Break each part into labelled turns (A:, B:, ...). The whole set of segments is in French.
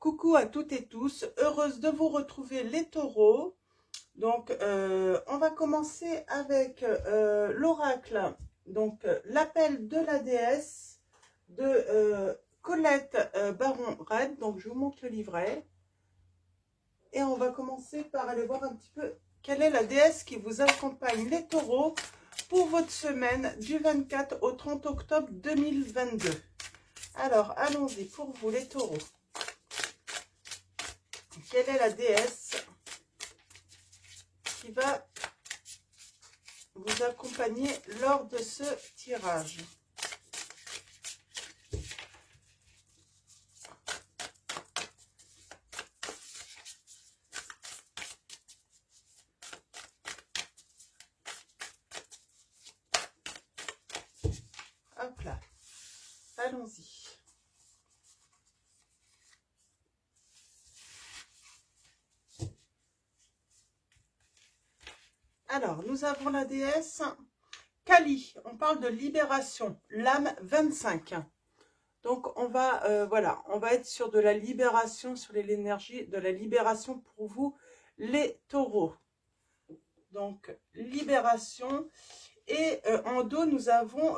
A: Coucou à toutes et tous, heureuse de vous retrouver les taureaux. Donc, on va commencer avec l'oracle, donc l'appel de la déesse de Colette Baron-Red. Donc, je vous montre le livret. Et on va commencer par aller voir un petit peu quelle est la déesse qui vous accompagne les taureaux pour votre semaine du 24 au 30 octobre 2022. Alors, allons-y pour vous les taureaux. Quelle est la déesse qui va vous accompagner lors de ce tirage? Hop là, allons-y. Alors, nous avons la déesse Kali. On parle de libération, l'âme 25. Donc, on va, voilà, on va être sur de la libération, sur l'énergie de la libération pour vous, les taureaux. Donc, libération. Et en dos, nous avons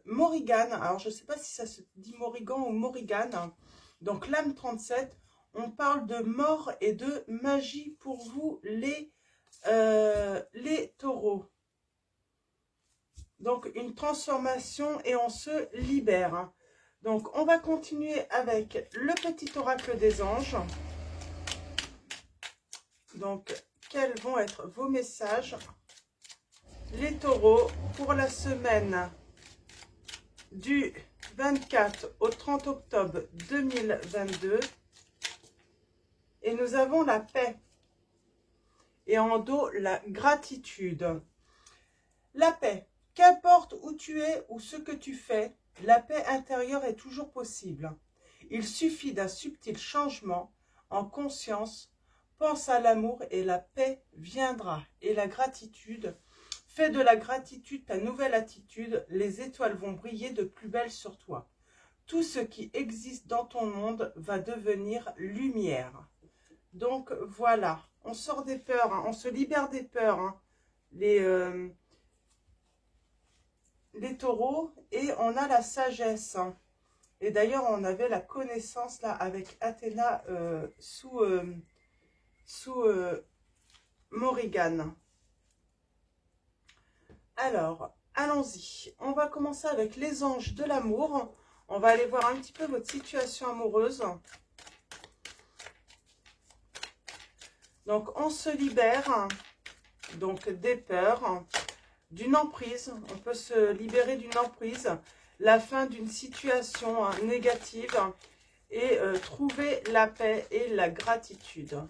A: Morrigan. Alors, je ne sais pas si ça se dit Morrigan ou Morrigan. Donc, l'âme 37. On parle de mort et de magie pour vous, les taureaux. Donc, une transformation et on se libère. Donc, on va continuer avec le petit oracle des anges. Donc, quels vont être vos messages, les taureaux, pour la semaine du 24 au 30 octobre 2022. Et nous avons la paix. Et en dos, la gratitude. La paix. Qu'importe où tu es ou ce que tu fais, la paix intérieure est toujours possible. Il suffit d'un subtil changement en conscience. Pense à l'amour et la paix viendra. Et la gratitude. Fais de la gratitude ta nouvelle attitude. Les étoiles vont briller de plus belle sur toi. Tout ce qui existe dans ton monde va devenir lumière. Donc voilà, on sort des peurs, hein, on se libère des peurs, hein, les taureaux, et on a la sagesse. Hein. Et d'ailleurs, on avait la connaissance là avec Athéna sous Morrigan. Alors, allons-y. On va commencer avec les anges de l'amour. On va aller voir un petit peu votre situation amoureuse. Donc, on se libère donc des peurs, d'une emprise. On peut se libérer d'une emprise, la fin d'une situation négative et trouver la paix et la gratitude.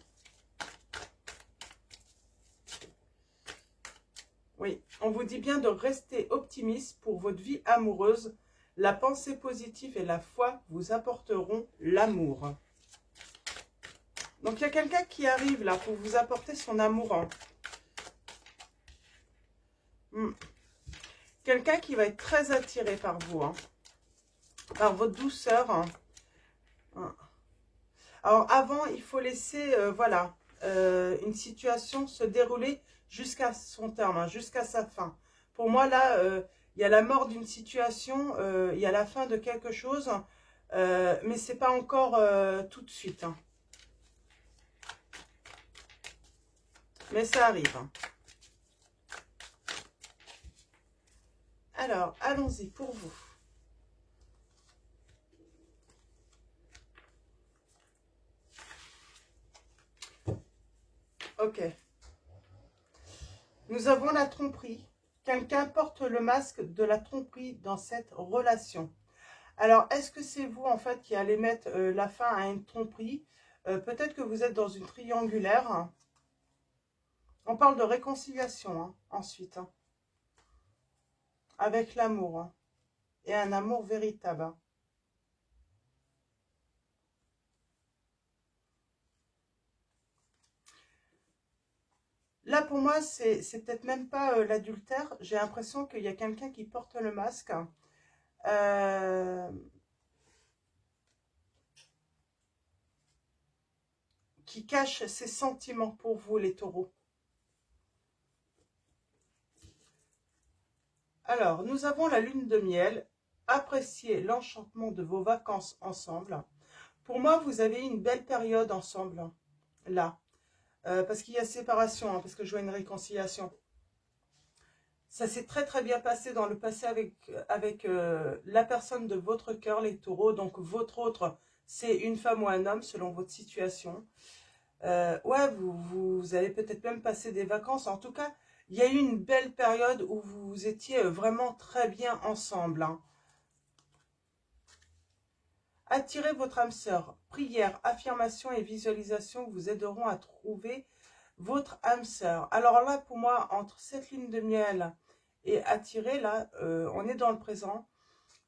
A: Oui, on vous dit bien de rester optimiste pour votre vie amoureuse. La pensée positive et la foi vous apporteront l'amour. Donc, il y a quelqu'un qui arrive là pour vous apporter son amour. Quelqu'un qui va être très attiré par vous, hein, par votre douceur. Hein. Alors, avant, il faut laisser, voilà, une situation se dérouler jusqu'à son terme, hein, jusqu'à sa fin. Pour moi, là, il y a la mort d'une situation, il y a la fin de quelque chose, mais ce n'est pas encore tout de suite. Hein. Mais ça arrive. Hein. Alors, allons-y pour vous. Ok. Nous avons la tromperie. Quelqu'un porte le masque de la tromperie dans cette relation. Alors, est-ce que c'est vous, en fait, qui allez mettre la fin à une tromperie? Peut-être que vous êtes dans une triangulaire. On parle de réconciliation, hein, ensuite. Hein, avec l'amour. Hein, et un amour véritable. Hein. Là, pour moi, c'est peut-être même pas l'adultère. J'ai l'impression qu'il y a quelqu'un qui porte le masque. qui cache ses sentiments pour vous, les taureaux. Alors, nous avons la lune de miel. Appréciez l'enchantement de vos vacances ensemble. Pour moi, vous avez une belle période ensemble, là. Parce qu'il y a séparation, parce que je vois une réconciliation. Ça s'est très très bien passé dans le passé avec la personne de votre cœur, les taureaux. Donc, votre autre, c'est une femme ou un homme, selon votre situation. Ouais, vous allez peut-être même passer des vacances. En tout cas, il y a eu une belle période où vous étiez vraiment très bien ensemble. Attirez votre âme sœur. Prière, affirmation et visualisation vous aideront à trouver votre âme sœur. Alors là, pour moi, entre cette lune de miel et attirer, là, on est dans le présent.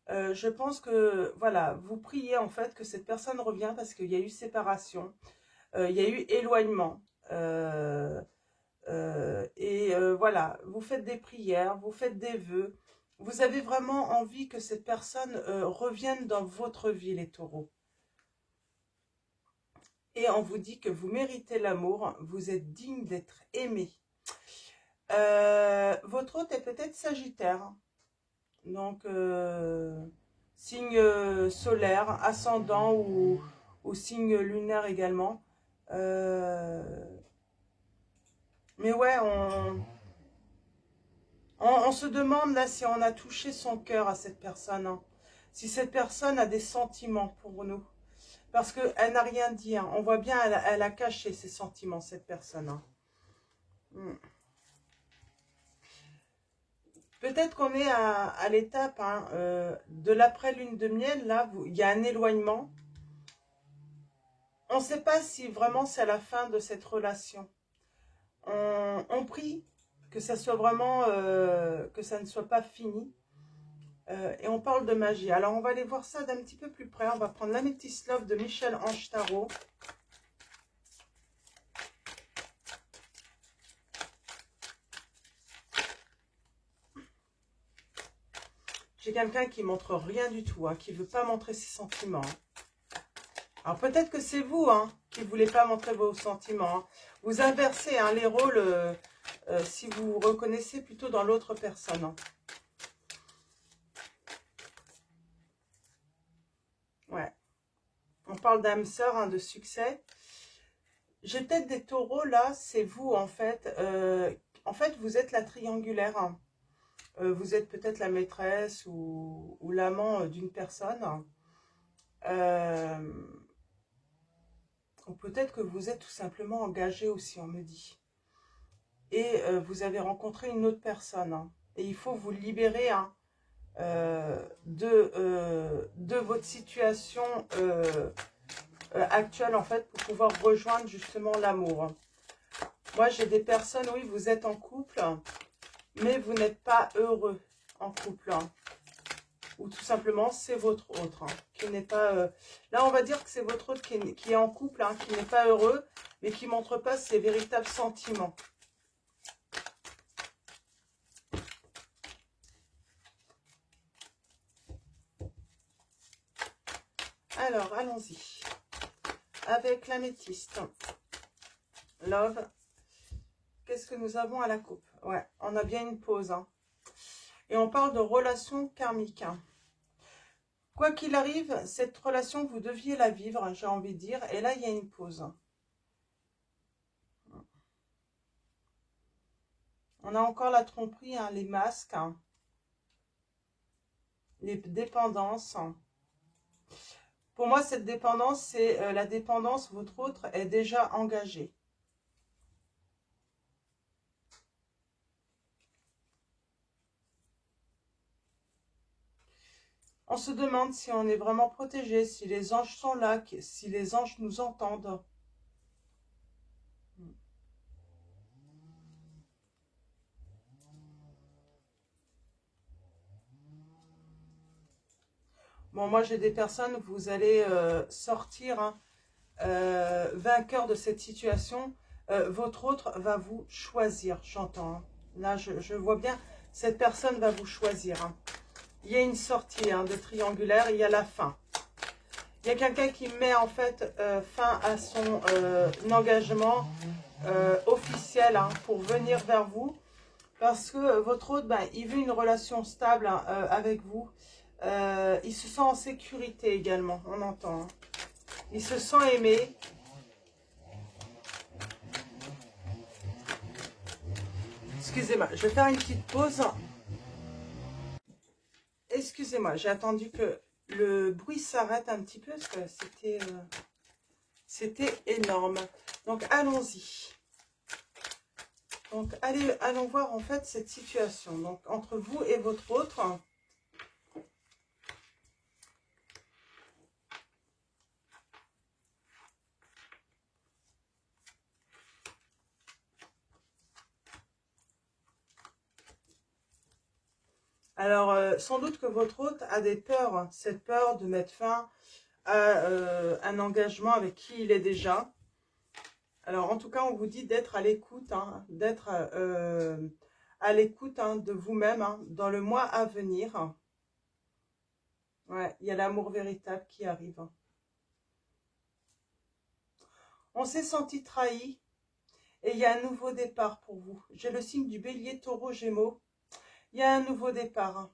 A: Je pense que, voilà, vous priez en fait que cette personne revienne parce qu'il y a eu séparation, il y a eu éloignement. Voilà, vous faites des prières, vous faites des vœux. Vous avez vraiment envie que cette personne revienne dans votre vie, les taureaux. Et on vous dit que vous méritez l'amour, vous êtes digne d'être aimé. Votre hôte est peut-être Sagittaire. Donc, signe solaire, ascendant ou signe lunaire également. Mais ouais, on se demande là si on a touché son cœur à cette personne. Hein. Si cette personne a des sentiments pour nous. Parce qu'elle n'a rien dit. Hein. On voit bien, elle a caché ses sentiments, cette personne. Hein. Peut-être qu'on est à l'étape de l'après-lune de miel. Là, il y a un éloignement. On ne sait pas si vraiment c'est la fin de cette relation. On prie que ça soit vraiment, que ça ne soit pas fini. Et on parle de magie. Alors, on va aller voir ça d'un petit peu plus près. On va prendre l'Améthyste Love de Michel-Ange Tarot. J'ai quelqu'un qui montre rien du tout, qui ne veut pas montrer ses sentiments. Alors, peut-être que c'est vous qui ne voulez pas montrer vos sentiments. Vous inversez les rôles si vous vous reconnaissez plutôt dans l'autre personne. Ouais. On parle d'âme sœur, de succès. J'ai peut-être des taureaux, là, c'est vous, en fait. En fait, vous êtes la triangulaire. Vous êtes peut-être la maîtresse ou l'amant d'une personne. Ou peut-être que vous êtes tout simplement engagé aussi, on me dit. Et vous avez rencontré une autre personne. Et il faut vous libérer de votre situation actuelle, en fait, pour pouvoir rejoindre justement l'amour. Moi, j'ai des personnes, oui, vous êtes en couple, mais vous n'êtes pas heureux en couple. Ou tout simplement, c'est votre autre qui n'est pas... Là, on va dire que c'est votre autre qui est en couple, qui n'est pas heureux, mais qui ne montre pas ses véritables sentiments. Alors, allons-y. Avec l'améthyste. Love. Qu'est-ce que nous avons à la coupe? Ouais, on a bien une pause. Et on parle de relation karmique. Quoi qu'il arrive, cette relation, vous deviez la vivre, j'ai envie de dire. Et là, il y a une pause. On a encore la tromperie, les masques, les dépendances. Pour moi, cette dépendance, c'est la dépendance, votre autre est déjà engagé. On se demande si on est vraiment protégé, si les anges sont là, si les anges nous entendent. Bon, moi, j'ai des personnes, vous allez sortir vainqueur de cette situation. Votre autre va vous choisir, j'entends. Là, je vois bien, cette personne va vous choisir. Il y a une sortie de triangulaire, il y a la fin. Il y a quelqu'un qui met en fait fin à son engagement officiel hein, pour venir vers vous. Parce que votre hôte, ben, il veut une relation stable hein, avec vous. Il se sent en sécurité également, on entend. Hein. Il se sent aimé. Excusez-moi, je vais faire une petite pause. Excusez-moi, j'ai attendu que le bruit s'arrête un petit peu parce que c'était énorme. Donc, allons-y. Donc, allons voir en fait cette situation. Donc, entre vous et votre autre. Alors, sans doute que votre hôte a des peurs. Hein. Cette peur de mettre fin à un engagement avec qui il est déjà. Alors, en tout cas, on vous dit d'être à l'écoute, hein, d'être à l'écoute hein, de vous-même hein, dans le mois à venir. Ouais, il y a l'amour véritable qui arrive. On s'est senti trahi et il y a un nouveau départ pour vous. J'ai le signe du bélier, taureau, gémeaux. Il y a un nouveau départ. Hein.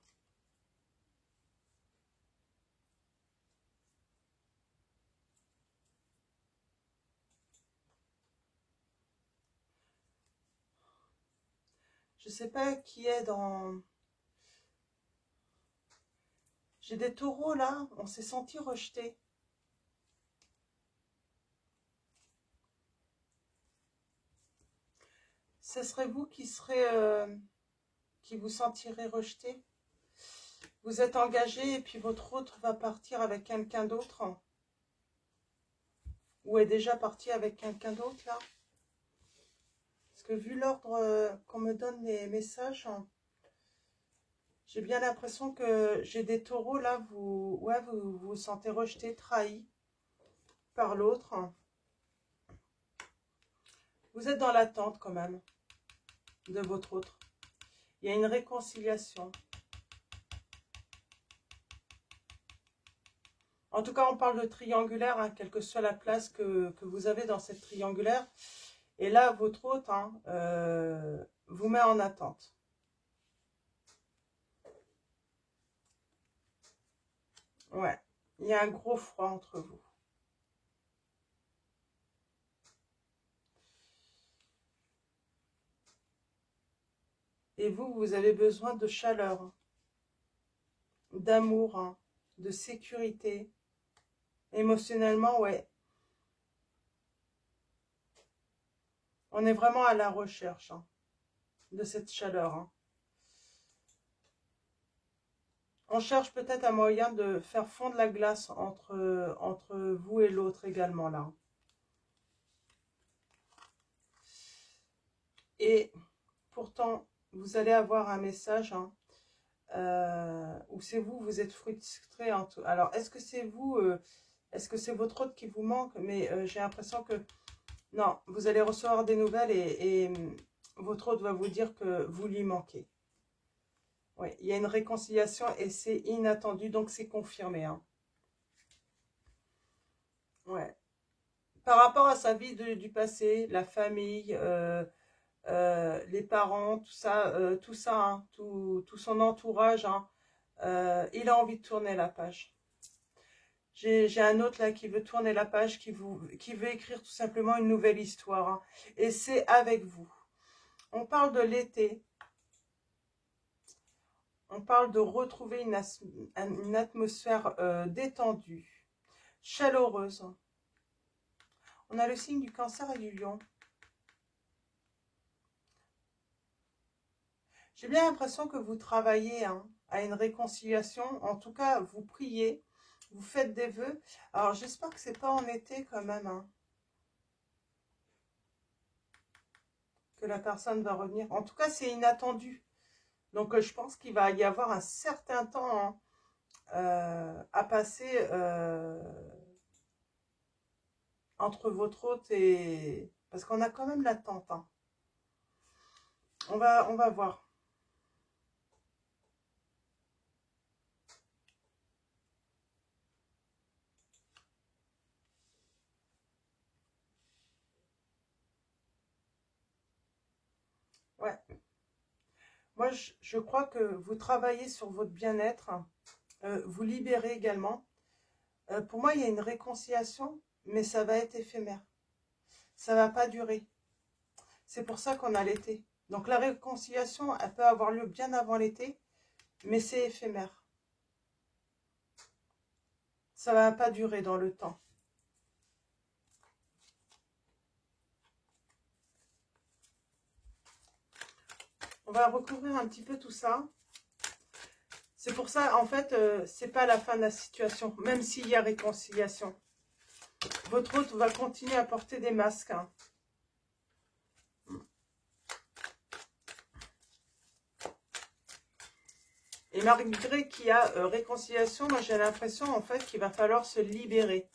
A: Je ne sais pas qui est dans... J'ai des taureaux là, on s'est senti rejeté. Ce serait vous qui vous sentirez rejeté. Vous êtes engagé et puis votre autre va partir avec quelqu'un d'autre. Ou est déjà parti avec quelqu'un d'autre là. Parce que vu l'ordre qu'on me donne les messages, j'ai bien l'impression que j'ai des taureaux là, vous vous sentez rejeté, trahi par l'autre. Vous êtes dans l'attente quand même de votre autre. Il y a une réconciliation. En tout cas, on parle de triangulaire, hein, quelle que soit la place que vous avez dans cette triangulaire. Et là, votre hôte hein, vous met en attente. Ouais, il y a un gros froid entre vous. Et vous, vous avez besoin de chaleur, d'amour, hein, de sécurité. Émotionnellement, ouais. On est vraiment à la recherche hein, de cette chaleur. Hein. On cherche peut-être un moyen de faire fondre la glace entre vous et l'autre également là. Et pourtant, vous allez avoir un message hein, où c'est vous, vous êtes frustré. En tout. Alors, est-ce que c'est vous, est-ce que c'est votre hôte qui vous manque? Mais j'ai l'impression que non, vous allez recevoir des nouvelles et votre hôte va vous dire que vous lui manquez. Oui, il y a une réconciliation et c'est inattendu, donc c'est confirmé. Hein. Ouais. Par rapport à sa vie du passé, la famille, les parents, tout ça hein, tout son entourage, hein, il a envie de tourner la page. J'ai un autre là qui veut tourner la page, qui veut écrire tout simplement une nouvelle histoire. Hein, et c'est avec vous. On parle de l'été. On parle de retrouver une atmosphère détendue, chaleureuse. On a le signe du Cancer et du Lion. J'ai bien l'impression que vous travaillez hein, à une réconciliation. En tout cas, vous priez, vous faites des vœux. Alors, j'espère que c'est pas en été quand même. Hein, que la personne va revenir. En tout cas, c'est inattendu. Donc, je pense qu'il va y avoir un certain temps hein, à passer entre votre hôte et... Parce qu'on a quand même l'attente. Hein. On va voir. Ouais. Moi, je crois que vous travaillez sur votre bien-être. Vous libérez également. Pour moi, il y a une réconciliation, mais ça va être éphémère. Ça va pas durer. C'est pour ça qu'on a l'été. Donc la réconciliation, elle peut avoir lieu bien avant l'été, mais c'est éphémère. Ça va pas durer dans le temps. On va recouvrir un petit peu tout ça. C'est pour ça, en fait, c'est pas la fin de la situation, même s'il y a réconciliation. Votre hôte va continuer à porter des masques. Hein. Et malgré qu'il y a réconciliation, moi j'ai l'impression en fait qu'il va falloir se libérer.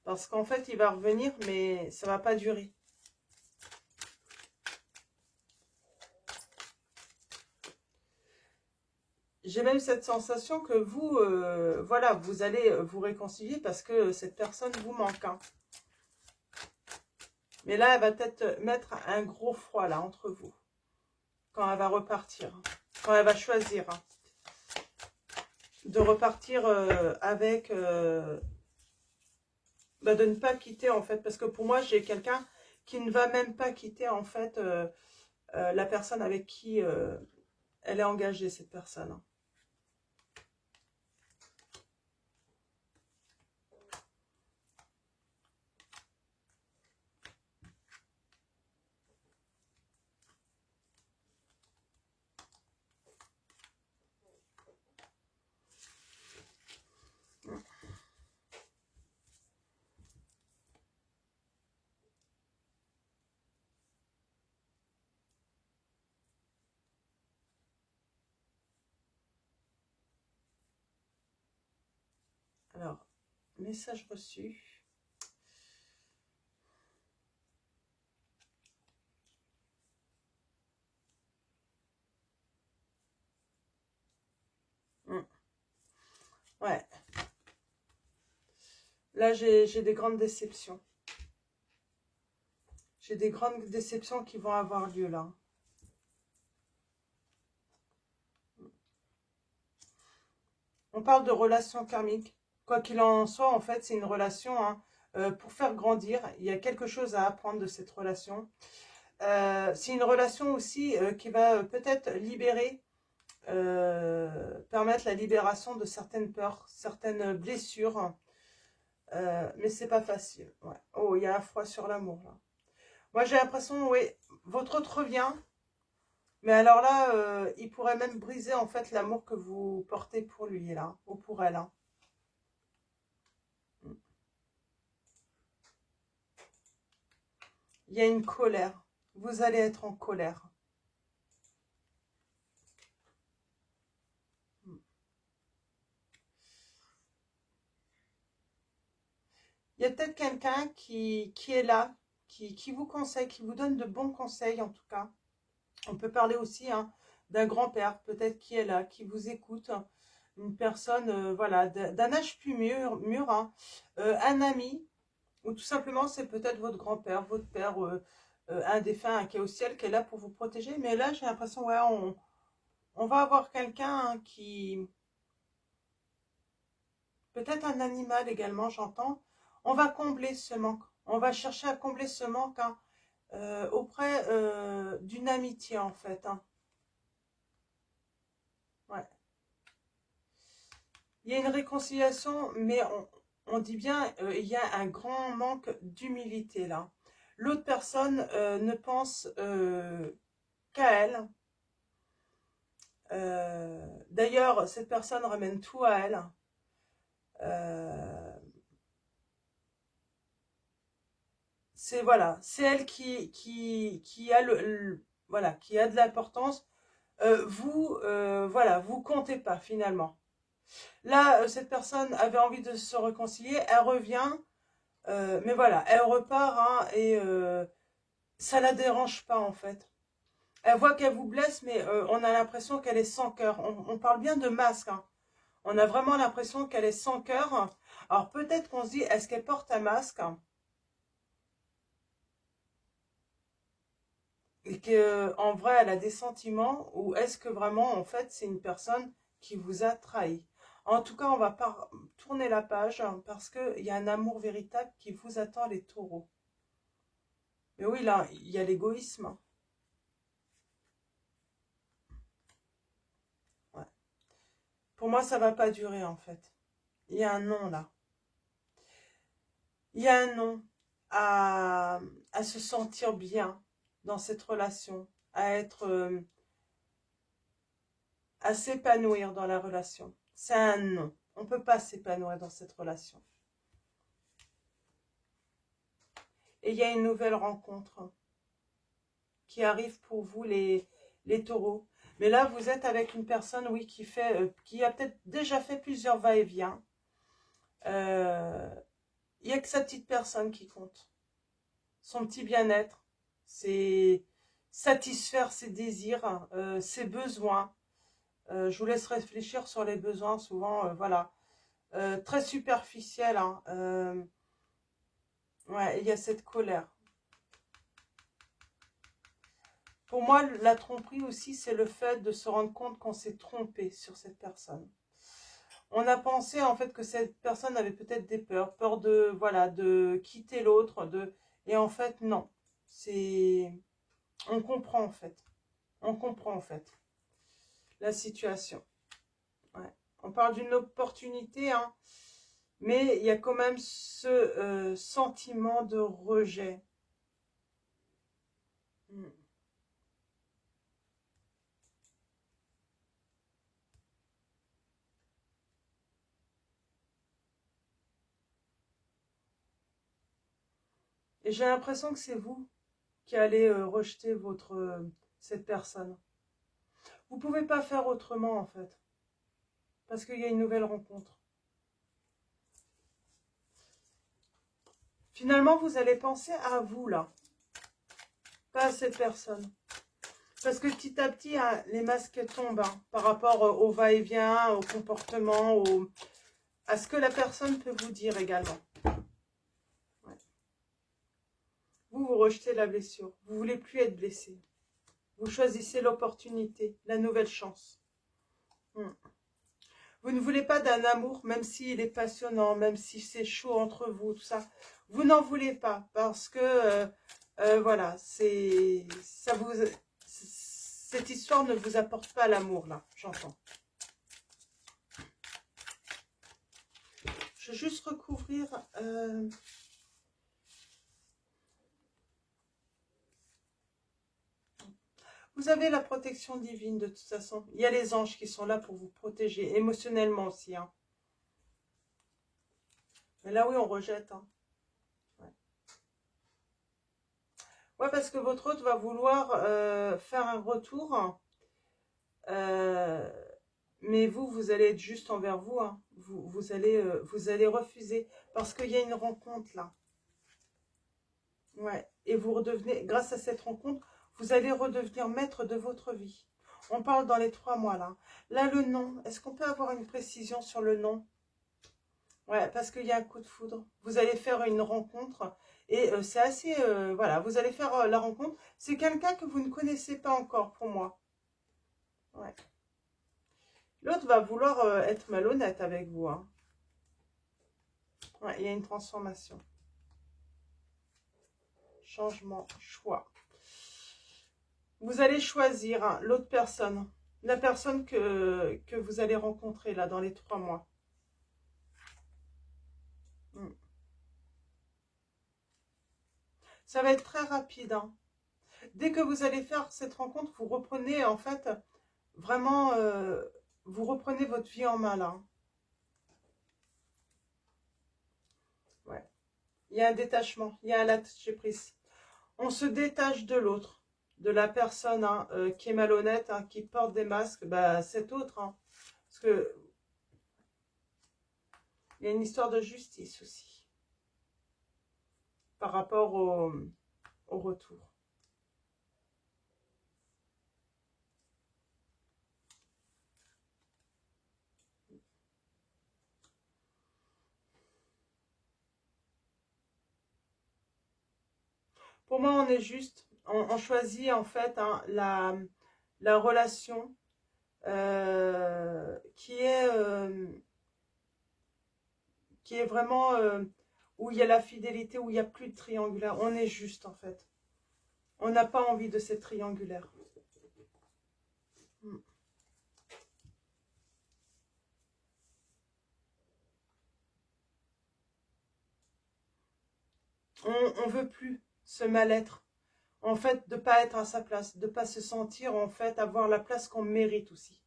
A: Parce qu'en fait, il va revenir, mais ça va pas durer. J'ai même cette sensation que vous, voilà, vous allez vous réconcilier parce que cette personne vous manque. Hein. Mais là, elle va peut-être mettre un gros froid là entre vous. Quand elle va repartir. Quand elle va choisir. Hein, de repartir avec... bah, de ne pas quitter en fait. Parce que pour moi, j'ai quelqu'un qui ne va même pas quitter en fait la personne avec qui elle est engagée, cette personne. Hein. Alors, message reçu. Ouais. Là, j'ai des grandes déceptions. J'ai des grandes déceptions qui vont avoir lieu là. On parle de relation karmique. Quoi qu'il en soit, en fait, c'est une relation hein, pour faire grandir. Il y a quelque chose à apprendre de cette relation. C'est une relation aussi qui va peut-être libérer, permettre la libération de certaines peurs, certaines blessures. Mais c'est pas facile. Ouais. Oh, il y a un froid sur l'amour là. Moi, j'ai l'impression, oui, votre autre revient. Mais alors là, il pourrait même briser en fait l'amour que vous portez pour lui là, ou pour elle. Hein. Il y a une colère. Vous allez être en colère. Il y a peut-être quelqu'un qui est là, qui vous conseille, qui vous donne de bons conseils en tout cas. On peut parler aussi hein, d'un grand-père, peut-être qui est là, qui vous écoute. Une personne, voilà, d'un âge plus mûr hein, un ami, ou tout simplement c'est peut-être votre grand-père, votre père, un défunt qui est au ciel, qui est là pour vous protéger. Mais là, j'ai l'impression, ouais, on va avoir quelqu'un hein, qui... Peut-être un animal également, j'entends. On va combler ce manque. On va chercher à combler ce manque hein, auprès d'une amitié, en fait. Hein. Ouais. Il y a une réconciliation, mais on dit bien il y a un grand manque d'humilité, là. L'autre personne ne pense qu'à elle. D'ailleurs, cette personne ramène tout à elle. C'est voilà, c'est elle qui a voilà, qui a de l'importance. Voilà, vous comptez pas finalement. Là, cette personne avait envie de se réconcilier, elle revient, mais voilà, elle repart hein, et ça la dérange pas en fait. Elle voit qu'elle vous blesse, mais on a l'impression qu'elle est sans cœur. On parle bien de masque. Hein. On a vraiment l'impression qu'elle est sans cœur. Alors peut-être qu'on se dit, est-ce qu'elle porte un masque? et qu'en vrai, elle a des sentiments, ou est-ce que vraiment, en fait, c'est une personne qui vous a trahi? En tout cas, on va pas tourner la page, hein, parce qu'il y a un amour véritable qui vous attend, les taureaux. Mais oui, là, il y a l'égoïsme, hein. Ouais. Pour moi, ça va pas durer, en fait. Il y a un non, là. Il y a un non à se sentir bien dans cette relation, à s'épanouir dans la relation. C'est un non. On ne peut pas s'épanouir dans cette relation. Et il y a une nouvelle rencontre qui arrive pour vous, les taureaux. Mais là, vous êtes avec une personne, oui, qui a peut-être déjà fait plusieurs va-et-vient. Il n'y a que sa petite personne qui compte. Son petit bien-être, c'est satisfaire ses désirs, ses besoins. Je vous laisse réfléchir sur les besoins, souvent, voilà. Très superficiel, hein. Ouais, il y a cette colère. Pour moi, la tromperie aussi, c'est le fait de se rendre compte qu'on s'est trompé sur cette personne. On a pensé en fait que cette personne avait peut-être des peurs, peur de, voilà, de quitter l'autre, et en fait non. On comprend en fait. On comprend en fait la situation. Ouais. On parle d'une opportunité, hein, mais il y a quand même ce sentiment de rejet. Mm. Et j'ai l'impression que c'est vous qui allez rejeter cette personne. Vous ne pouvez pas faire autrement en fait, parce qu'il y a une nouvelle rencontre. Finalement, vous allez penser à vous là, pas à cette personne. Parce que petit à petit, hein, les masques tombent, hein, par rapport au va-et-vient, au comportement, à ce que la personne peut vous dire également. Ouais. Vous rejetez la blessure. Vous ne voulez plus être blessé. Vous choisissez l'opportunité, la nouvelle chance. Vous ne voulez pas d'un amour, même s'il est passionnant, même si c'est chaud entre vous, tout ça. Vous n'en voulez pas, parce que, voilà, cette histoire ne vous apporte pas l'amour, là, j'entends. Je vais juste recouvrir... Vous avez la protection divine de toute façon. Il y a les anges qui sont là pour vous protéger, émotionnellement aussi. Hein. Mais là, oui, on rejette. Hein. Ouais. Ouais, parce que votre hôte va vouloir faire un retour. Mais vous allez être juste envers vous. Hein. Vous allez refuser. Parce qu'il y a une rencontre là. Ouais. Et vous redevenez, grâce à cette rencontre, vous allez redevenir maître de votre vie. On parle dans les 3 mois là. Là, le nom. Est-ce qu'on peut avoir une précision sur le nom? Ouais, parce qu'il y a un coup de foudre. Vous allez faire une rencontre. Et c'est assez... voilà, vous allez faire la rencontre. C'est quelqu'un que vous ne connaissez pas encore pour moi. Ouais. L'autre va vouloir être malhonnête avec vous. Hein. Ouais, il y a une transformation. Changement, choix. Vous allez choisir hein, l'autre personne. La personne que vous allez rencontrer là dans les 3 mois. Ça va être très rapide. Hein. Dès que vous allez faire cette rencontre, vous reprenez en fait vraiment... vous reprenez votre vie en main là. Ouais. Il y a un détachement, il y a un lâcher prise. On se détache de l'autre, de la personne hein, qui est malhonnête, hein, qui porte des masques, bah, cet autre. Hein, parce que il y a une histoire de justice aussi par rapport au retour. Pour moi, on est juste on choisit en fait hein, la relation qui est vraiment où il y a la fidélité, où il n'y a plus de triangulaire. On est juste en fait. On n'a pas envie de ces triangulaires. On ne veut plus ce mal-être. En fait, de ne pas être à sa place, de ne pas se sentir, en fait, avoir la place qu'on mérite aussi.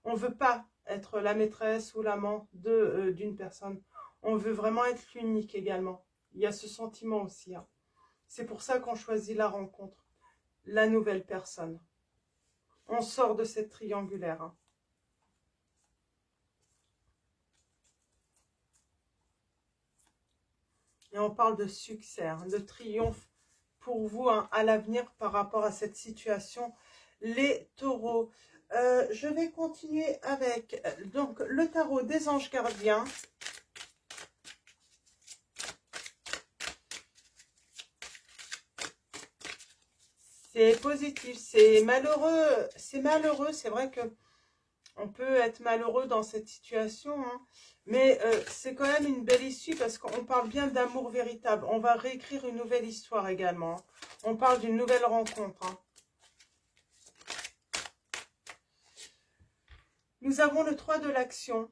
A: On ne veut pas être la maîtresse ou l'amant d'une personne. On veut vraiment être l'unique également. Il y a ce sentiment aussi. Hein. C'est pour ça qu'on choisit la rencontre, la nouvelle personne. On sort de cette triangulaire. Hein. Et on parle de succès, hein, de triomphe pour vous hein, à l'avenir par rapport à cette situation. Les taureaux. Je vais continuer avec donc le tarot des anges gardiens. C'est positif, c'est malheureux, c'est vrai que on peut être malheureux dans cette situation, hein, mais c'est quand même une belle issue parce qu'on parle bien d'amour véritable. On va réécrire une nouvelle histoire également. Hein. On parle d'une nouvelle rencontre. Hein. Nous avons le 3 de l'action.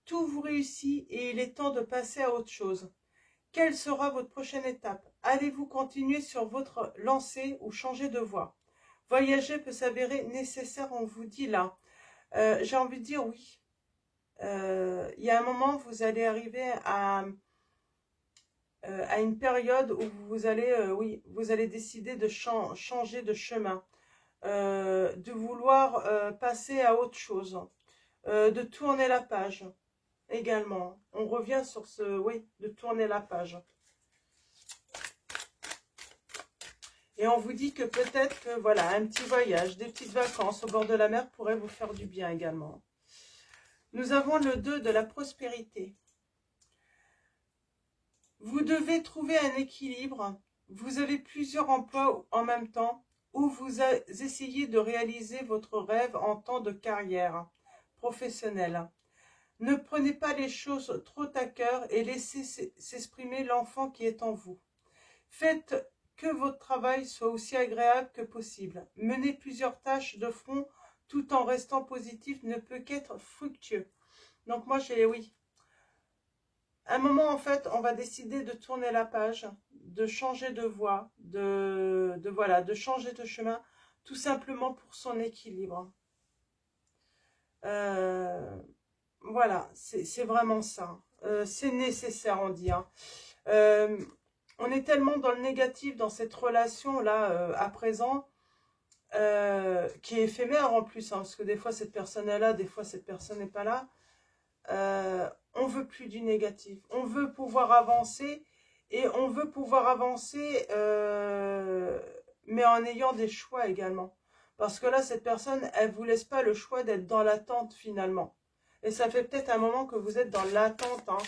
A: Tout vous réussit et il est temps de passer à autre chose. Quelle sera votre prochaine étape? Allez-vous continuer sur votre lancée ou changer de voie? Voyager peut s'avérer nécessaire, on vous dit là. J'ai envie de dire oui. Il y a un moment, vous allez arriver à une période où vous allez, oui, vous allez décider de changer de chemin, de vouloir passer à autre chose, de tourner la page également. On revient sur ce, oui, de tourner la page. Et on vous dit que peut-être que, voilà, un petit voyage, des petites vacances au bord de la mer pourraient vous faire du bien également. Nous avons le 2 de la prospérité. Vous devez trouver un équilibre. Vous avez plusieurs emplois en même temps ou vous essayez de réaliser votre rêve en temps de carrière professionnelle. Ne prenez pas les choses trop à cœur et laissez s'exprimer l'enfant qui est en vous. Faites que votre travail soit aussi agréable que possible. Mener plusieurs tâches de front tout en restant positif ne peut qu'être fructueux. Donc moi j'ai oui. À un moment en fait on va décider de tourner la page, de changer de voie, voilà, de changer de chemin, tout simplement pour son équilibre. Voilà, c'est vraiment ça. C'est nécessaire on dit. Hein. On est tellement dans le négatif dans cette relation-là à présent, qui est éphémère en plus, hein, parce que des fois cette personne est là, des fois cette personne n'est pas là. On veut plus du négatif. On veut pouvoir avancer et on veut pouvoir avancer, mais en ayant des choix également. Parce que là, cette personne, elle ne vous laisse pas le choix d'être dans l'attente finalement. Et ça fait peut-être un moment que vous êtes dans l'attente, hein,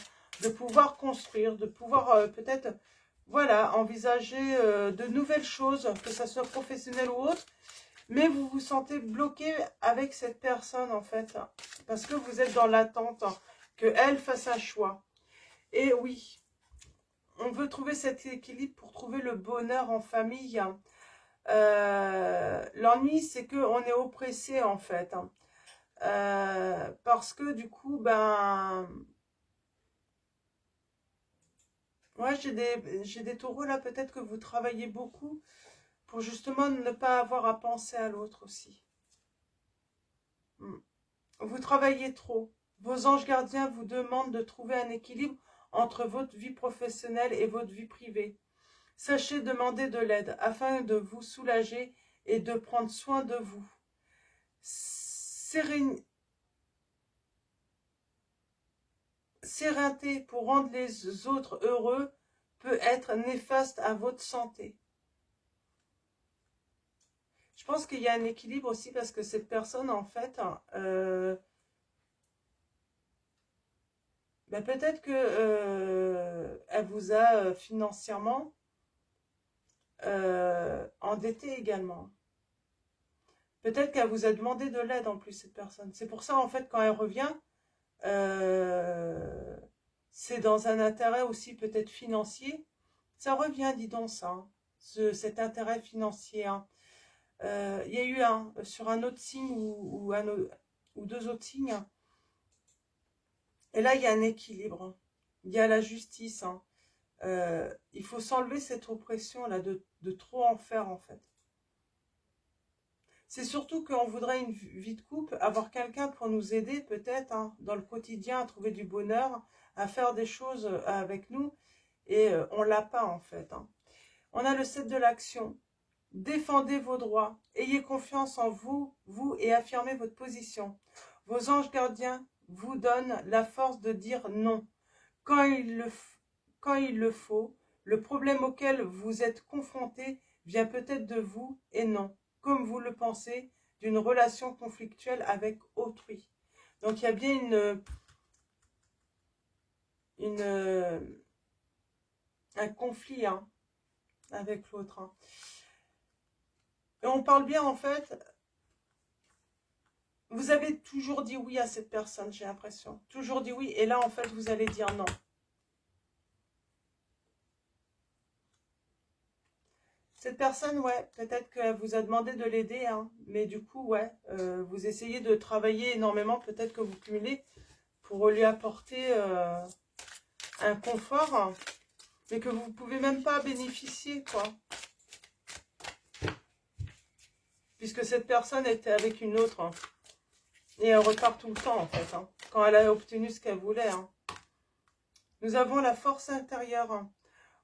A: de pouvoir construire, de pouvoir peut-être... Voilà, envisager de nouvelles choses, que ça soit professionnel ou autre, mais vous vous sentez bloqué avec cette personne en fait, parce que vous êtes dans l'attente hein, qu'elle fasse un choix. Et oui, on veut trouver cet équilibre pour trouver le bonheur en famille. L'ennui, c'est qu'on est oppressé en fait, parce que du coup, ben... Ouais, j'ai des taureaux là, peut-être que vous travaillez beaucoup pour justement ne pas avoir à penser à l'autre aussi. Vous travaillez trop. Vos anges gardiens vous demandent de trouver un équilibre entre votre vie professionnelle et votre vie privée. Sachez demander de l'aide afin de vous soulager et de prendre soin de vous. Sérénité pour rendre les autres heureux peut être néfaste à votre santé. Je pense qu'il y a un équilibre aussi parce que cette personne, en fait, ben peut-être que elle vous a financièrement endettée également. Peut-être qu'elle vous a demandé de l'aide en plus, cette personne. C'est pour ça, en fait, quand elle revient, c'est dans un intérêt aussi peut-être financier. Ça revient, dis donc, ça, hein, cet intérêt financier. Hein. Il y a eu sur un autre signe ou deux autres signes. Hein. Et là, il y a un équilibre. Il y a la justice. Hein. Il faut s'enlever cette oppression là de trop en faire, en fait. C'est surtout qu'on voudrait une vie de couple, avoir quelqu'un pour nous aider peut-être hein, dans le quotidien à trouver du bonheur, à faire des choses avec nous. Et on l'a pas en fait. Hein. On a le 7 de l'action. Défendez vos droits. Ayez confiance en vous, et affirmez votre position. Vos anges gardiens vous donnent la force de dire non. Quand il le faut, le problème auquel vous êtes confronté vient peut-être de vous et non, comme vous le pensez, d'une relation conflictuelle avec autrui. Donc il y a bien un conflit hein, avec l'autre. Hein. Et on parle bien en fait, vous avez toujours dit oui à cette personne, j'ai l'impression. Toujours dit oui, et là en fait vous allez dire non. Cette personne, ouais, peut-être qu'elle vous a demandé de l'aider, hein, mais du coup, ouais, vous essayez de travailler énormément, peut-être que vous cumulez pour lui apporter un confort, hein, mais que vous ne pouvez même pas bénéficier, quoi. Puisque cette personne était avec une autre, hein, et elle repart tout le temps, en fait, hein, quand elle a obtenu ce qu'elle voulait. Hein. Nous avons la force intérieure, hein.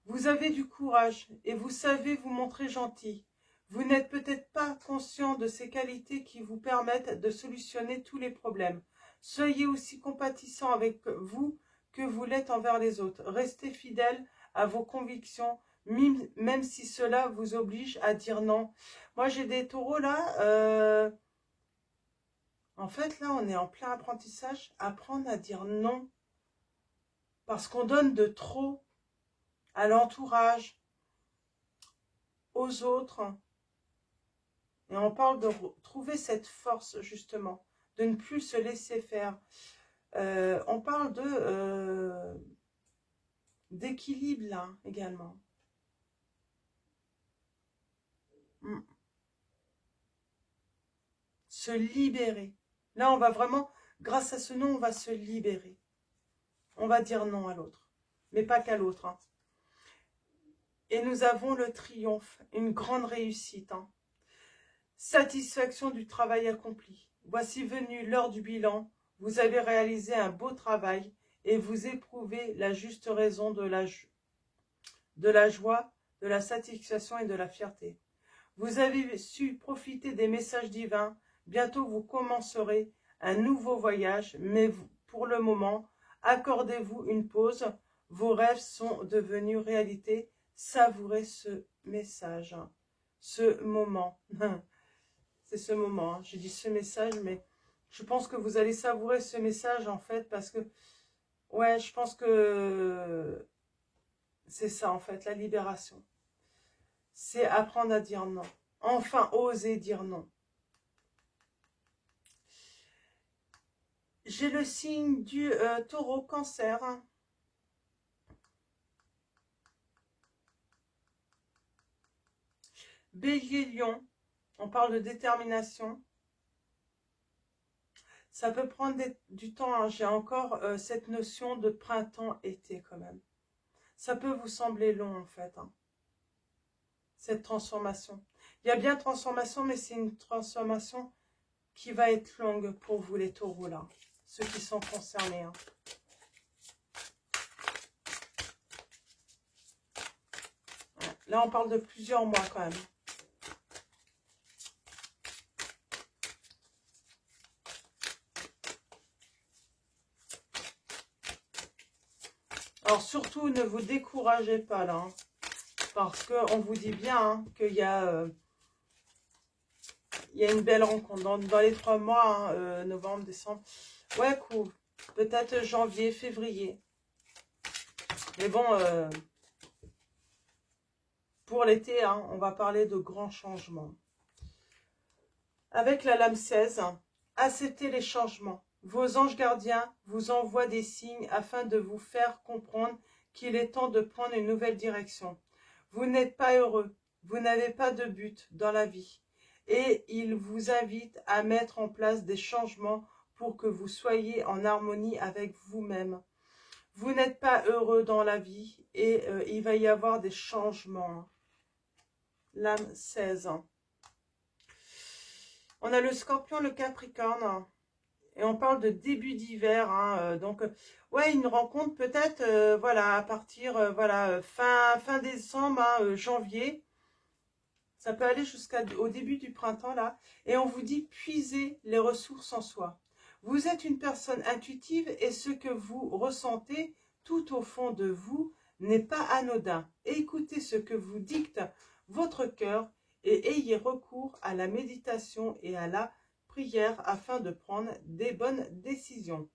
A: Vous avez du courage et vous savez vous montrer gentil. Vous n'êtes peut-être pas conscient de ces qualités qui vous permettent de solutionner tous les problèmes. Soyez aussi compatissant avec vous que vous l'êtes envers les autres. Restez fidèle à vos convictions, même si cela vous oblige à dire non. Moi, j'ai des taureaux là. En fait, là, on est en plein apprentissage. Apprendre à dire non. Parce qu'on donne de trop à l'entourage, aux autres. Et on parle de trouver cette force, justement, de ne plus se laisser faire. On parle d'équilibre, là, également. Se libérer. Là, on va vraiment, grâce à ce non, on va se libérer. On va dire non à l'autre. Mais pas qu'à l'autre. Hein. Et nous avons le triomphe, une grande réussite. Hein. Satisfaction du travail accompli. Voici venue l'heure du bilan. Vous avez réalisé un beau travail et vous éprouvez la juste raison de la joie, de la satisfaction et de la fierté. Vous avez su profiter des messages divins. Bientôt vous commencerez un nouveau voyage, mais pour le moment, accordez-vous une pause. Vos rêves sont devenus réalité. Savourez ce message, ce moment. C'est ce moment. Hein. J'ai dit ce message, mais je pense que vous allez savourer ce message en fait, parce que, ouais, je pense que c'est ça en fait, la libération. C'est apprendre à dire non. Enfin, oser dire non. J'ai le signe du taureau cancer. Bélier lion. On parle de détermination. Ça peut prendre du temps. Hein. J'ai encore cette notion de printemps-été quand même. Ça peut vous sembler long en fait. Hein. Cette transformation. Il y a bien transformation, mais c'est une transformation qui va être longue pour vous les taureaux là. Ceux qui sont concernés. Hein. Là, on parle de plusieurs mois quand même. Alors, surtout, ne vous découragez pas là. Hein, parce qu'on vous dit bien hein, qu'il y a une belle rencontre. Dans les 3 mois, hein, novembre, décembre. Ouais, cool. Peut-être janvier, février. Mais bon... Pour l'été, hein, on va parler de grands changements. Avec la lame 16, acceptez les changements. Vos anges gardiens vous envoient des signes afin de vous faire comprendre qu'il est temps de prendre une nouvelle direction. Vous n'êtes pas heureux, vous n'avez pas de but dans la vie. Et ils vous invitent à mettre en place des changements pour que vous soyez en harmonie avec vous-même. Vous n'êtes pas heureux dans la vie et il va y avoir des changements. Lame 16. On a le Scorpion, le Capricorne. Et on parle de début d'hiver, hein, donc ouais, une rencontre peut-être, voilà, à partir, voilà, fin décembre, hein, janvier, ça peut aller jusqu'au début du printemps là, et on vous dit puisez les ressources en soi. Vous êtes une personne intuitive et ce que vous ressentez tout au fond de vous n'est pas anodin. Écoutez ce que vous dicte votre cœur et ayez recours à la méditation et à la prière afin de prendre des bonnes décisions.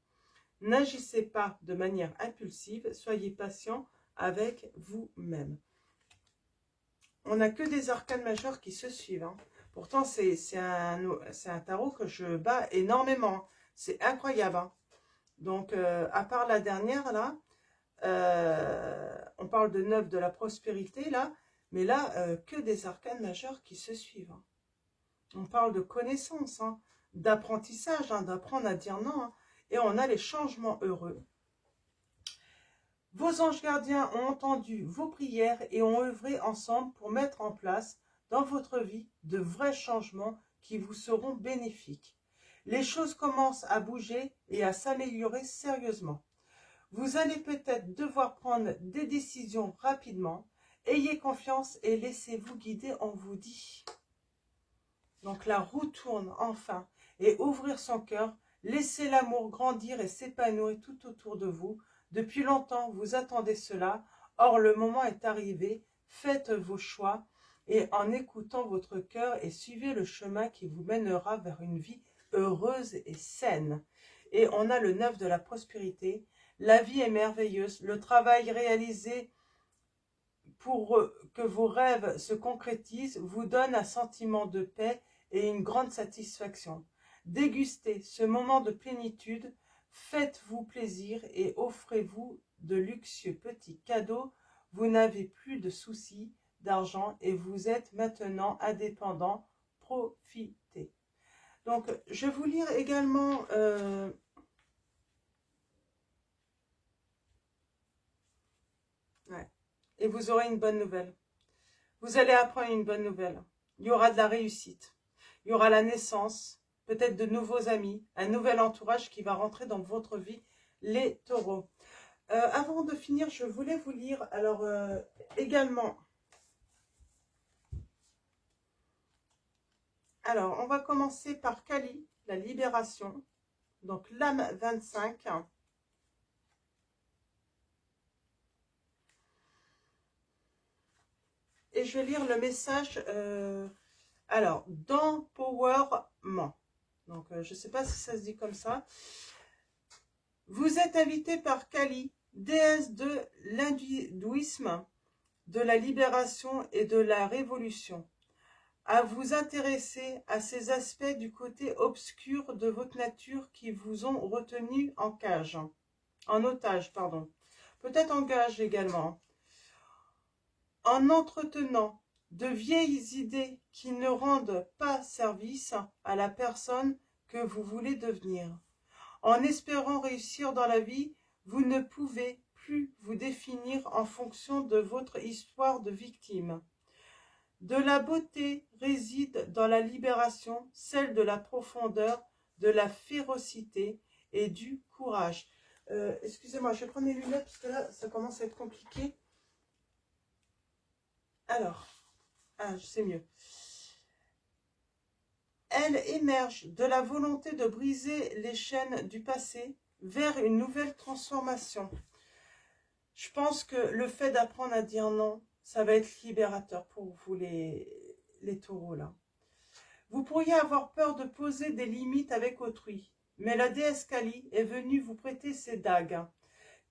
A: N'agissez pas de manière impulsive, soyez patient avec vous-même. On n'a que des arcanes majeures qui se suivent. Hein. Pourtant, c'est un tarot que je bats énormément. C'est incroyable. Hein. Donc, à part la dernière, là, on parle de 9 de la prospérité, là, mais là, que des arcanes majeures qui se suivent. Hein. On parle de connaissance, hein, d'apprentissage, hein, d'apprendre à dire non. Hein, et on a les changements heureux. Vos anges gardiens ont entendu vos prières et ont œuvré ensemble pour mettre en place dans votre vie de vrais changements qui vous seront bénéfiques. Les choses commencent à bouger et à s'améliorer sérieusement. Vous allez peut-être devoir prendre des décisions rapidement. Ayez confiance et laissez-vous guider, on vous dit. Donc la roue tourne enfin et ouvrir son cœur, laissez l'amour grandir et s'épanouir tout autour de vous. Depuis longtemps, vous attendez cela, or le moment est arrivé, faites vos choix et en écoutant votre cœur et suivez le chemin qui vous mènera vers une vie heureuse et saine. Et on a le 9 de la prospérité, la vie est merveilleuse, le travail réalisé pour que vos rêves se concrétisent vous donne un sentiment de paix et une grande satisfaction. Dégustez ce moment de plénitude, faites-vous plaisir et offrez-vous de luxueux petits cadeaux. Vous n'avez plus de soucis d'argent et vous êtes maintenant indépendant. Profitez. Donc, je vais vous lire également et vous aurez une bonne nouvelle. Vous allez apprendre une bonne nouvelle. Il y aura de la réussite. Il y aura la naissance, peut-être de nouveaux amis, un nouvel entourage qui va rentrer dans votre vie, les taureaux. Avant de finir, je voulais vous lire, alors également, alors on va commencer par Kali, la libération, donc l'âme 25. Et je vais lire le message, alors, d'empowerment. Donc, je ne sais pas si ça se dit comme ça. Vous êtes invité par Kali, déesse de l'hindouisme, de la libération et de la révolution, à vous intéresser à ces aspects du côté obscur de votre nature qui vous ont retenu en otage, pardon. Peut-être en gage également. En entretenant de vieilles idées qui ne rendent pas service à la personne que vous voulez devenir. En espérant réussir dans la vie, vous ne pouvez plus vous définir en fonction de votre histoire de victime. De la beauté réside dans la libération, celle de la profondeur, de la férocité et du courage. Excusez-moi, je vais prendre mes lunettes parce que là, ça commence à être compliqué. Alors, je sais mieux. Elle émerge de la volonté de briser les chaînes du passé vers une nouvelle transformation. Je pense que le fait d'apprendre à dire non, ça va être libérateur pour vous les taureaux là. Vous pourriez avoir peur de poser des limites avec autrui, mais la déesse Kali est venue vous prêter ses dagues,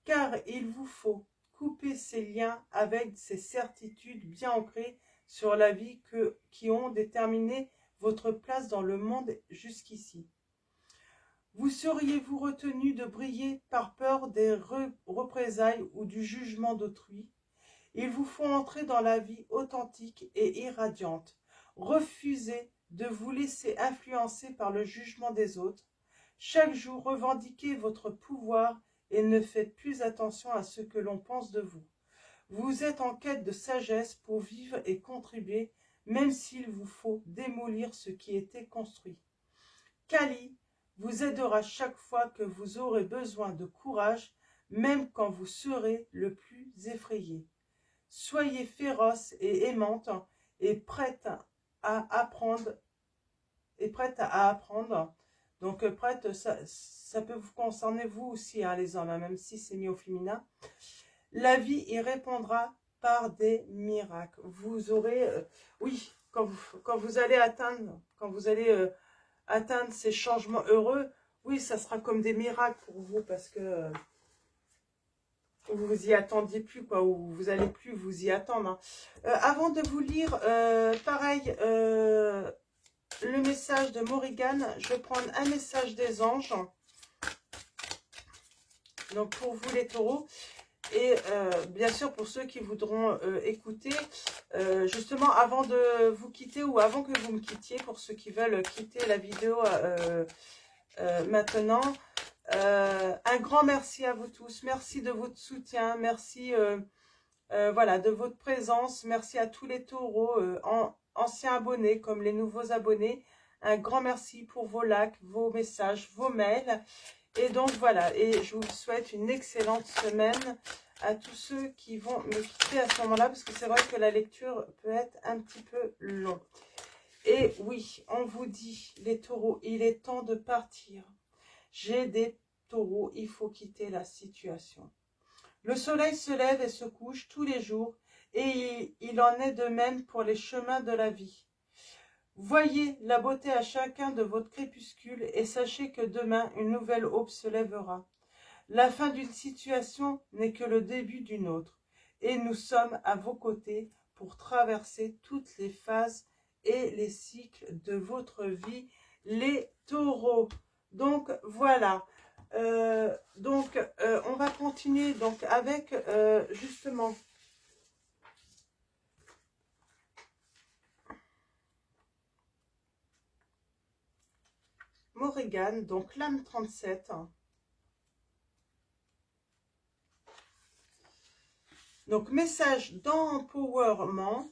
A: car il vous faut couper ces liens avec ces certitudes bien ancrées sur la vie qui ont déterminé votre place dans le monde jusqu'ici. Vous seriez-vous retenu de briller par peur des représailles ou du jugement d'autrui? Il vous faut entrer dans la vie authentique et irradiante. Refusez de vous laisser influencer par le jugement des autres. Chaque jour, revendiquez votre pouvoir et ne faites plus attention à ce que l'on pense de vous. Vous êtes en quête de sagesse pour vivre et contribuer, même s'il vous faut démolir ce qui était construit. Kali vous aidera chaque fois que vous aurez besoin de courage, même quand vous serez le plus effrayé. Soyez féroce et aimante et prête à apprendre. Donc prête, ça peut vous concerner vous aussi, hein, les hommes, hein, même si c'est mis au féminin. La vie y répondra par des miracles. Vous aurez, oui, quand vous allez atteindre, atteindre ces changements heureux, oui, ça sera comme des miracles pour vous parce que vous vous y attendiez plus, quoi, ou vous allez plus vous y attendre. Hein. Avant de vous lire, pareil, le message de Morrigan, je vais prendre un message des anges. Donc pour vous les taureaux. Et bien sûr pour ceux qui voudront écouter, justement avant de vous quitter ou avant que vous me quittiez, pour ceux qui veulent quitter la vidéo maintenant, un grand merci à vous tous, merci de votre soutien, merci voilà, de votre présence, merci à tous les taureaux, anciens abonnés comme les nouveaux abonnés, un grand merci pour vos likes, vos messages, vos mails. Et donc voilà, et je vous souhaite une excellente semaine à tous ceux qui vont me quitter à ce moment-là, parce que c'est vrai que la lecture peut être un petit peu long. Et oui, on vous dit, les taureaux, il est temps de partir. J'ai des taureaux, il faut quitter la situation. Le soleil se lève et se couche tous les jours, et il en est de même pour les chemins de la vie. Voyez la beauté à chacun de votre crépuscule et sachez que demain, une nouvelle aube se lèvera. La fin d'une situation n'est que le début d'une autre, et nous sommes à vos côtés pour traverser toutes les phases et les cycles de votre vie, les taureaux. Donc voilà, on va continuer donc avec justement... Morrigan, donc l'âme 37. Donc message d'empowerment.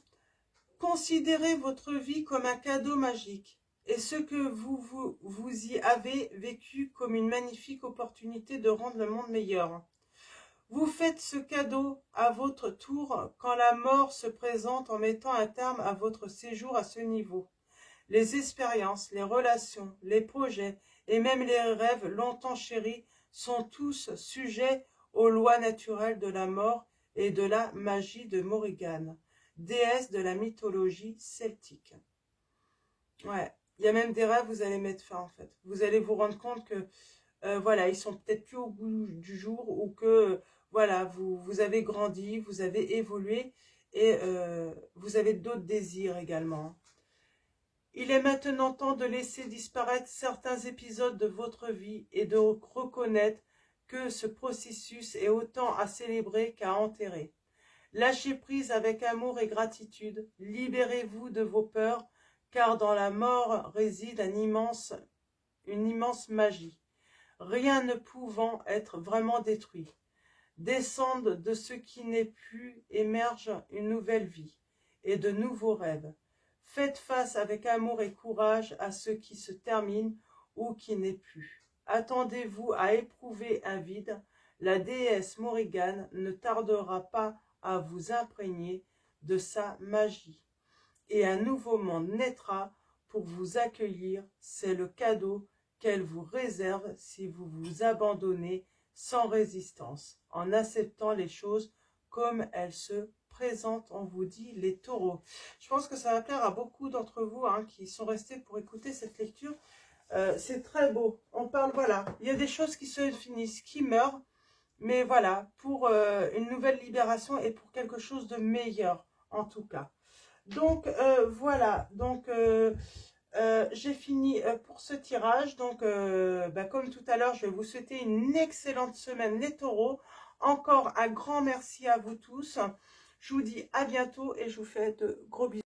A: Considérez votre vie comme un cadeau magique et ce que vous y avez vécu comme une magnifique opportunité de rendre le monde meilleur. Vous faites ce cadeau à votre tour quand la mort se présente en mettant un terme à votre séjour à ce niveau. Les expériences, les relations, les projets et même les rêves longtemps chéris sont tous sujets aux lois naturelles de la mort et de la magie de Morrigan, déesse de la mythologie celtique. Ouais, il y a même des rêves, vous allez mettre fin en fait. Vous allez vous rendre compte que voilà, ils sont peut-être plus au goût du jour ou que voilà, vous avez grandi, vous avez évolué et vous avez d'autres désirs également. Il est maintenant temps de laisser disparaître certains épisodes de votre vie et de reconnaître que ce processus est autant à célébrer qu'à enterrer. Lâchez prise avec amour et gratitude, libérez-vous de vos peurs, car dans la mort réside une immense magie, rien ne pouvant être vraiment détruit. Descende de ce qui n'est plus, émerge une nouvelle vie et de nouveaux rêves. Faites face avec amour et courage à ce qui se termine ou qui n'est plus. Attendez-vous à éprouver un vide. La déesse Morrigan ne tardera pas à vous imprégner de sa magie. Et un nouveau monde naîtra pour vous accueillir. C'est le cadeau qu'elle vous réserve si vous vous abandonnez sans résistance, en acceptant les choses comme elles se présente, on vous dit, les taureaux. Je pense que ça va plaire à beaucoup d'entre vous hein, qui sont restés pour écouter cette lecture. C'est très beau. On parle, voilà, il y a des choses qui se finissent, qui meurent, Mais voilà, pour une nouvelle libération et pour quelque chose de meilleur, en tout cas. Donc, voilà. Donc, j'ai fini pour ce tirage. Donc, comme tout à l'heure, je vais vous souhaiter une excellente semaine, les taureaux. Encore un grand merci à vous tous. Je vous dis à bientôt et je vous fais de gros bisous.